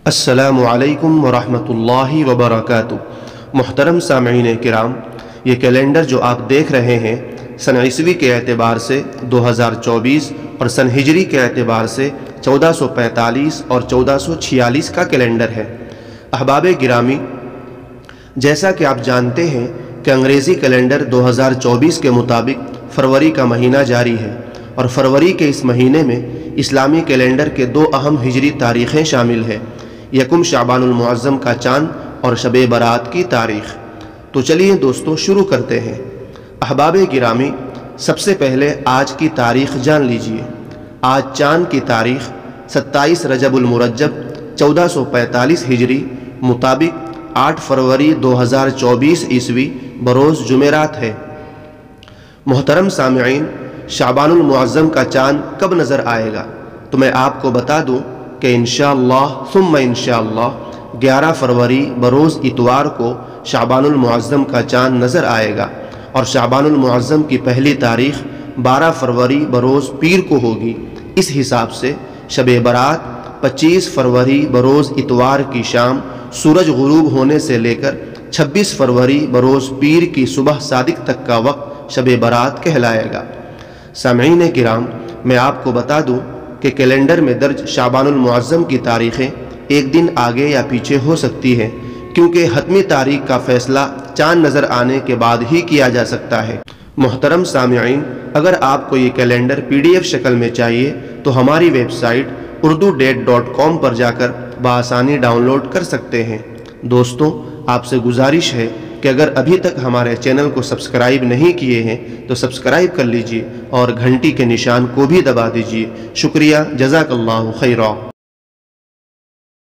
अस्सलामु अलैकुम वरहमतुल्लाहि वबरकातुहू। मुहतरम सामईन किराम, ये कैलेंडर जो आप देख रहे हैं सन ईस्वी के एतबार से 2024 और सन हिजरी के एतबार से 1445 और 1446 का कैलेंडर है। अहबाब गिरामी, जैसा कि आप जानते हैं कि अंग्रेज़ी कैलेंडर 2024 के मुताबिक फरवरी का महीना जारी है और फरवरी के इस महीने में इस्लामी कैलेंडर के दो अहम हिजरी तारीख़ें शामिल हैं, यकुम शाबानुल मुअज़्ज़म का चाँद और शब बरात की तारीख़। तो चलिए दोस्तों शुरू करते हैं। अहबाब गिरामी, सबसे पहले आज की तारीख़ जान लीजिए। आज चाँद की तारीख़ 27 रजबुल मुरज्जब 1445 हिजरी मुताबिक 8 फरवरी 2024 ईस्वी बरोज़ जुमेरात है। मोहतरम सामईन, शाबानुल मुअज़्ज़म का चाँद कब नज़र आएगा? तो मैं आपको बता दूं कि इंशाअल्लाह सुम्मा इंशाअल्लाह 11 फरवरी बरोज़ इतवार को शाबानुल मुअज़्ज़म का चाँद नज़र आएगा और शाबानुल मुअज़्ज़म की पहली तारीख़ 12 फरवरी बरोज़ पीर को होगी। इस हिसाब से शब बरात 25 फरवरी बरोज़ इतवार की शाम सूरज गुरूब होने से लेकर 26 फरवरी बरोज़ पीर की सुबह सादिक तक का वक्त शब बरात कहलाएगा। सामईन किराम, मैं आपको बता दूं कि कैलेंडर में दर्ज शाबानुल मुअज़्ज़म की तारीख़ें एक दिन आगे या पीछे हो सकती हैं, क्योंकि हतमी तारीख़ का फ़ैसला चाँद नज़र आने के बाद ही किया जा सकता है। मोहतरम सामईन, अगर आपको ये कैलेंडर PDF शक्ल में चाहिए तो हमारी वेबसाइट urdudate.com पर जाकर बआसानी डाउनलोड कर सकते हैं। दोस्तों, आपसे गुजारिश है कि अगर अभी तक हमारे चैनल को सब्सक्राइब नहीं किए हैं तो सब्सक्राइब कर लीजिए और घंटी के निशान को भी दबा दीजिए। शुक्रिया, जज़ाकल्लाहु खैरा।